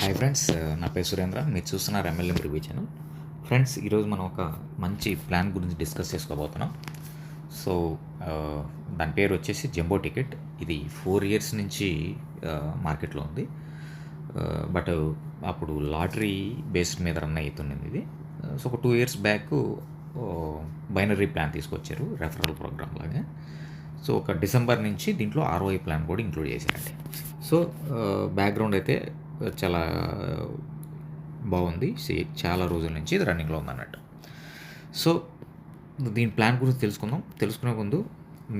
Hi friends, నా పేరు సురేంద్ర. మీరు చూస్తున్నారు ఎంఎల్ఎం రివ్యూ ఛానల్. ఫ్రెండ్స్, ఈరోజు మనం ఒక మంచి ప్లాన్ గురించి డిస్కస్ చేసుకోబోతున్నాం. సో ఆ, దాని పేరు వచ్చేసి జంబో టికెట్. ఇది 4 years నుంచి మార్కెట్లో ఉంది. బట్ అప్పుడు లాటరీ బేస్డ్ మీద రన్ అవుతుంది ఇది. సో ఒక 2 years బ్యాక్ బైనరీ ప్లాన్ తీసుకొచ్చారు, రెఫరల్ ప్రోగ్రామ్ లాగా. సో ఒక డిసెంబర్ నుంచి దీంట్లో ఆర్ఓఐ ప్లాన్ కూడా ఇంక్లూడ్ చేశారండి. సో బ్యాక్గ్రౌండ్ అయితే చాలా బాగుంది. చాలా రోజుల నుంచి ఇది రన్నింగ్లో ఉందన్నట్టు. సో దీని ప్లాన్ గురించి తెలుసుకునే ముందు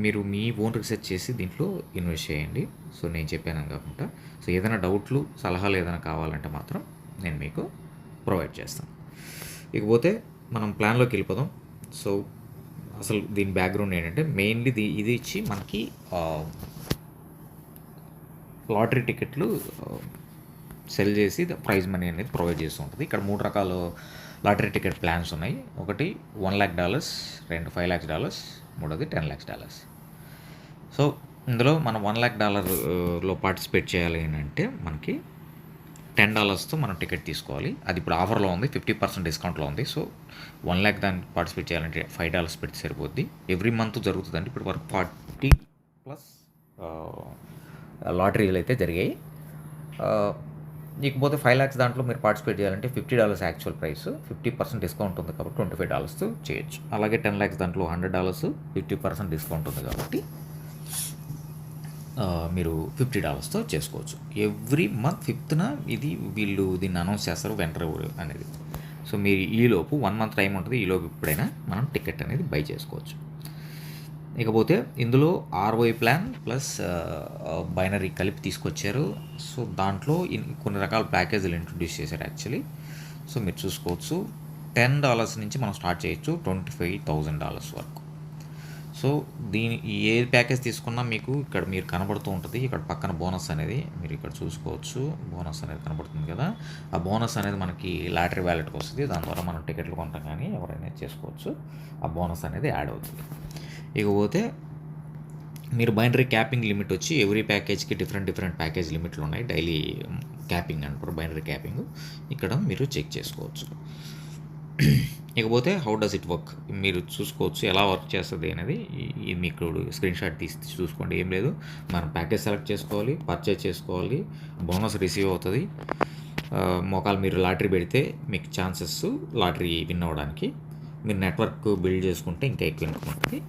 మీరు మీ ఓన్ రీసెర్చ్ చేసి దీంట్లో ఇన్వెస్ట్ చేయండి. సో నేను చెప్పాను కాకుండా, సో ఏదైనా డౌట్లు, సలహాలు ఏదైనా కావాలంటే మాత్రం నేను మీకు ప్రొవైడ్ చేస్తాను. ఇకపోతే మనం ప్లాన్లోకి వెళ్ళిపోదాం. సో అసలు దీని బ్యాక్గ్రౌండ్ ఏంటంటే, మెయిన్లీ ఇది ఇచ్చి మనకి లాటరీ టికెట్లు సెల్ చేసి ప్రైజ్ మనీ అనేది ప్రొవైడ్ చేస్తూ ఉంటుంది. ఇక్కడ 3 రకాల లాటరీ టికెట్ ప్లాన్స్ ఉన్నాయి. ఒకటి $1,00,000, రెండు $5,00,000, మూడోది $10,00,000. సో ఇందులో మనం $1,00,000లో పార్టిసిపేట్ చేయాలి అంటే మనకి $10తో మనం టికెట్ తీసుకోవాలి. అది ఇప్పుడు ఆఫర్లో ఉంది, 50% డిస్కౌంట్లో ఉంది. సో 1,00,000 దానికి పార్టిసిపేట్ చేయాలంటే $5 పెడితే సరిపోద్ది. ఎవ్రీ మంత్ జరుగుతుందండి. ఇప్పుడు వరకు 40+ లాటరీలు అయితే జరిగాయి. ఇకపోతే 5,00,000 దాంట్లో మీరు పార్టిసిపేట్ చేయాలంటే $50 యాక్చువల్ ప్రైస్, 50% డిస్కౌంట్ ఉంది కాబట్టి $25తో చేయొచ్చు. అలాగే 10,00,000 దాంట్లో $100, 50% డిస్కౌంట్ ఉంది కాబట్టి మీరు $50తో చేసుకోవచ్చు. ఎవ్రీ మంత్ 5th ఇది వీళ్ళు దీన్ని అనౌన్స్ చేస్తారు, వెంటర్ అనేది. సో మీరు ఈలోపు 1 month టైం ఉంటుంది. ఈలోపు ఎప్పుడైనా మనం టికెట్ అనేది బై చేసుకోవచ్చు. ఇకపోతే ఇందులో ఆర్ఓఐ ప్లాన్ ప్లస్ బైనరీ కలిపి తీసుకొచ్చారు. సో దాంట్లో కొన్ని రకాల ప్యాకేజీలు ఇంట్రొడ్యూస్ చేశారు యాక్చువల్లీ. సో మీరు చూసుకోవచ్చు, $10 నుంచి మనం స్టార్ట్ చేయొచ్చు, $25,000 వరకు. సో ఏ ప్యాకేజ్ తీసుకున్నా మీకు ఇక్కడ మీరు కనబడుతూ ఉంటుంది. ఇక్కడ పక్కన బోనస్ అనేది మీరు ఇక్కడ చూసుకోవచ్చు. బోనస్ అనేది కనబడుతుంది కదా. ఆ బోనస్ అనేది మనకి లాటరీ వ్యాలెట్కి వస్తుంది. దాని ద్వారా మనం టికెట్లు కొంటాం, కానీ ఎవరైనా చేసుకోవచ్చు. ఆ బోనస్ అనేది యాడ్ అవుతుంది. ఇకపోతే మీరు బైనరీ క్యాపింగ్ లిమిట్ వచ్చి ఎవ్రీ ప్యాకేజ్కి డిఫరెంట్ ప్యాకేజ్ లిమిట్లు ఉన్నాయి. డైలీ క్యాపింగ్ అంటారు, బైనరీ క్యాపింగ్. ఇక్కడ మీరు చెక్ చేసుకోవచ్చు. ఇకపోతే హౌ డస్ ఇట్ వర్క్ మీరు చూసుకోవచ్చు, ఎలా వర్క్ చేస్తుంది అనేది. మీకు స్క్రీన్ షాట్ తీసి చూసుకోండి. ఏం లేదు, మనం ప్యాకేజ్ సెలెక్ట్ చేసుకోవాలి, పర్చేజ్ చేసుకోవాలి, బోనస్ రిసీవ్ అవుతుంది. మోకాలు మీరు లాటరీ పెడితే మీకు ఛాన్సెస్ లాటరీ విన్ అవ్వడానికి. మీరు నెట్వర్క్ బిల్డ్ చేసుకుంటే ఇంకా ఎక్కువ ఇన్కమ్ ఉంటుంది.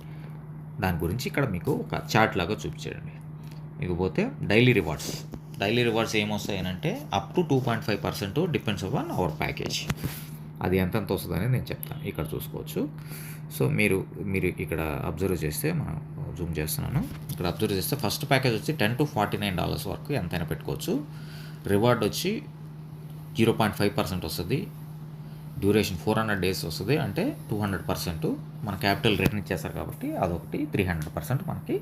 దాని గురించి ఇక్కడ మీకు ఒక చార్ట్ లాగా చూపించండి. ఇకపోతే డైలీ రివార్డ్స్ ఏమొస్తాయనంటే up to 2.5% depends on our package. అది ఎంతెంత వస్తుంది అనేది నేను చెప్తాను. ఇక్కడ చూసుకోవచ్చు. సో మీరు ఇక్కడ అబ్జర్వ్ చేస్తే, మనం జూమ్ చేస్తున్నాను, ఇక్కడ అబ్జర్వ్ చేస్తే ఫస్ట్ ప్యాకేజ్ వచ్చి $10 to $49 వరకు ఎంతైనా పెట్టుకోవచ్చు. రివార్డ్ వచ్చి 0.5% వస్తుంది. డ్యూరేషన్ 400 days వస్తుంది, అంటే 200% మన క్యాపిటల్ రిటర్న్ ఇచ్చేస్తారు కాబట్టి అదొకటి 300% మనకి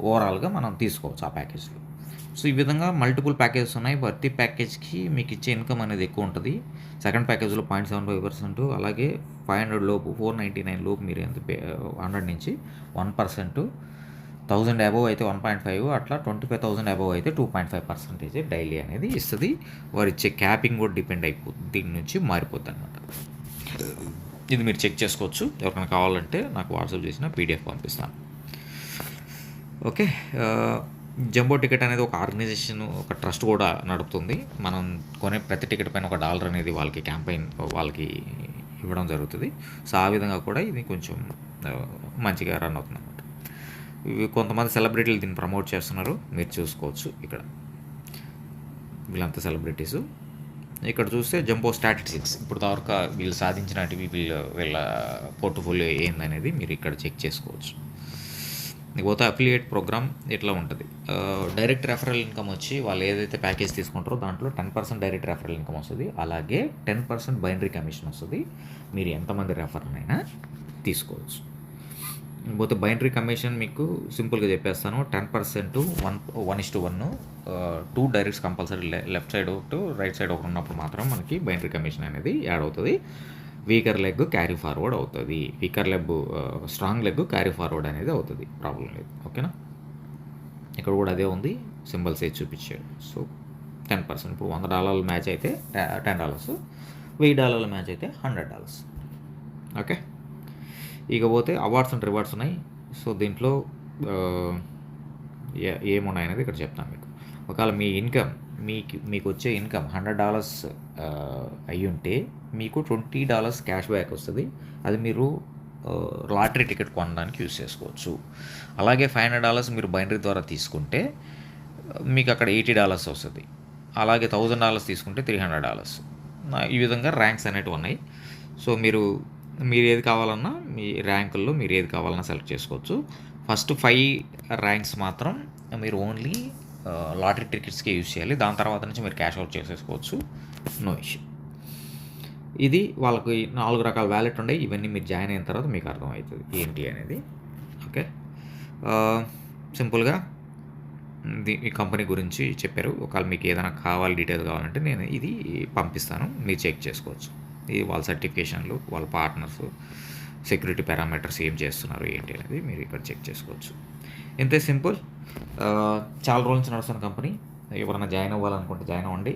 ఓవరాల్గా మనం తీసుకోవచ్చు ఆ ప్యాకేజ్లో. సో ఈ విధంగా మల్టిపుల్ ప్యాకేజెస్ ఉన్నాయి. ప్రతి ప్యాకేజ్కి మీకు ఇచ్చే ఇన్కమ్ అనేది ఎక్కువ ఉంటుంది. సెకండ్ ప్యాకేజ్లో 0.75%, అలాగే 500 లోపు, 499 లోపు మీరు ఎంత 100 నుంచి 1%, 1,000 అబోవ్ అయితే 1.5, అట్లా 25,000 అబోవ్ అయితే 2.5% డైలీ అనేది ఇస్తుంది. వారు ఇచ్చే క్యాపింగ్ కూడా డిపెండ్ అయిపోతుంది, దీని నుంచి మారిపోద్ది అనమాట. ఇది మీరు చెక్ చేసుకోవచ్చు. ఎవరికైనా కావాలంటే నాకు వాట్సాప్ చేసిన PDF పంపిస్తాను. ఓకే. జంబో టికెట్ అనేది ఒక ఆర్గనైజేషన్, ఒక ట్రస్ట్ కూడా నడుపుతుంది. మనం కొనే ప్రతి టికెట్ పైన $1 అనేది వాళ్ళకి క్యాంపెయిన్ వాళ్ళకి ఇవ్వడం జరుగుతుంది. సో ఆ విధంగా కూడా ఇది కొంచెం మంచిగా రన్ అవుతుంది అనమాట. కొంతమంది సెలబ్రిటీలు దీన్ని ప్రమోట్ చేస్తున్నారు, మీరు చూసుకోవచ్చు. ఇక్కడ వీళ్ళంతా సెలబ్రిటీసు. ఇక్కడ చూస్తే జంబో స్టాటిస్టిక్స్, ఇప్పుడు దాకా వీళ్ళు సాధించినటివి, వీళ్ళ పోర్ట్ఫోలియో ఏందనేది మీరు ఇక్కడ చెక్ చేసుకోవచ్చు. ఇకపోతే అఫిలియేట్ ప్రోగ్రామ్ ఇట్లా ఉంటుంది. డైరెక్ట్ రెఫరల్ ఇన్కమ్ వచ్చి వాళ్ళు ఏదైతే ప్యాకేజ్ తీసుకుంటారో దాంట్లో 10% డైరెక్ట్ రెఫరల్ ఇన్కమ్ వస్తుంది. అలాగే 10% బైనరీ కమిషన్ వస్తుంది. మీరు ఎంతమంది రెఫర్నైనా తీసుకోవచ్చు. ఇకపోతే బైనరీ కమిషన్ మీకు సింపుల్గా చెప్పేస్తాను. 10% 1:1, 2 డైరెక్ట్స్ కంపల్సరీ, లెఫ్ట్ సైడ్ ఒకటి, రైట్ సైడ్ ఒకటి ఉన్నప్పుడు మాత్రం మనకి బైనరీ కమిషన్ అనేది యాడ్ అవుతుంది. వీకర్ లెగ్ క్యారీ ఫార్వర్డ్ అవుతుంది. స్ట్రాంగ్ లెగ్ క్యారీ ఫార్వర్డ్ అనేది అవుతుంది, ప్రాబ్లం లేదు. ఓకేనా. ఇక్కడ కూడా అదే ఉంది, సింబల్స్ ఏ చూపించాడు. సో 10%. ఇప్పుడు $100 మ్యాచ్ అయితే $10, $1000 మ్యాచ్ అయితే $100. ఓకే. ఇకపోతే అవార్డ్స్ అండ్ రివార్డ్స్ ఉన్నాయి. సో దీంట్లో ఏమున్నాయనేది ఇక్కడ చెప్తాను మీకు. ఒకవేళ మీ ఇన్కమ్ మీకు వచ్చే ఇన్కమ్ $100 అయ్యి ఉంటే మీకు $20 క్యాష్ బ్యాక్ వస్తుంది. అది మీరు లాటరీ టికెట్ కొనడానికి యూజ్ చేసుకోవచ్చు. అలాగే $500 మీరు బైనరీ ద్వారా తీసుకుంటే మీకు అక్కడ $80 వస్తుంది. అలాగే $1000 తీసుకుంటే $300. ఈ విధంగా ర్యాంక్స్ అనేటివి ఉన్నాయి. సో మీరు ఏది కావాలన్నా మీ ర్యాంకుల్లో మీరు ఏది కావాలన్నా సెలెక్ట్ చేసుకోవచ్చు. ఫస్ట్ 5 ర్యాంక్స్ మాత్రం మీరు ఓన్లీ లాటరీ టికెట్స్కే యూజ్ చేయాలి. దాని తర్వాత నుంచి మీరు క్యాష్ అవుట్ చేసేసుకోవచ్చు, నో ఇష్యూ. ఇది వాళ్ళకి 4 రకాల వ్యాలెట్ ఉన్నాయి. ఇవన్నీ మీరు జాయిన్ అయిన తర్వాత మీకు అర్థమవుతుంది ఏంటి అనేది. ఓకే. సింపుల్గా ఈ కంపెనీ గురించి చెప్పారు. ఒకవేళ మీకు ఏదైనా డీటెయిల్ కావాలంటే నేను ఇది పంపిస్తాను, మీరు చెక్ చేసుకోవచ్చు. ఇది వాళ్ళ సర్టిఫికేషన్లు, వాళ్ళ పార్ట్నర్స్, సెక్యూరిటీ పారామీటర్స్ ఏం చేస్తున్నారు ఏంటి అనేది మీరు ఇక్కడ చెక్ చేసుకోవచ్చు. ఇంతే సింపుల్. చాలా రోజుల నుంచి నడుస్తున్న కంపెనీ. ఎవరైనా జాయిన్ అవ్వాలనుకుంటే జాయిన్ అవ్వండి.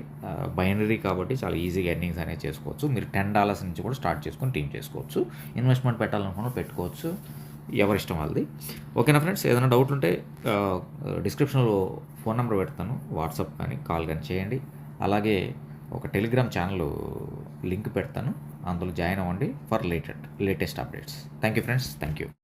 బైనరీ కాబట్టి చాలా ఈజీగా ఎర్నింగ్స్ అనేది చేసుకోవచ్చు. మీరు $10 నుంచి కూడా స్టార్ట్ చేసుకొని టీమ్ చేసుకోవచ్చు. ఇన్వెస్ట్మెంట్ పెట్టాలనుకున్నా పెట్టుకోవచ్చు, ఎవరిష్టం వాళ్ళది. ఓకేనా ఫ్రెండ్స్? ఏదైనా డౌట్ ఉంటే డిస్క్రిప్షన్లో ఫోన్ నెంబర్ పెడతాను, వాట్సాప్ కానీ కాల్ కానీ చేయండి. అలాగే ఒక టెలిగ్రామ్ ఛానల్ లింక్ పెడతాను, అందులో జాయిన్ అవ్వండి for latest updates. Thank you friends, thank you.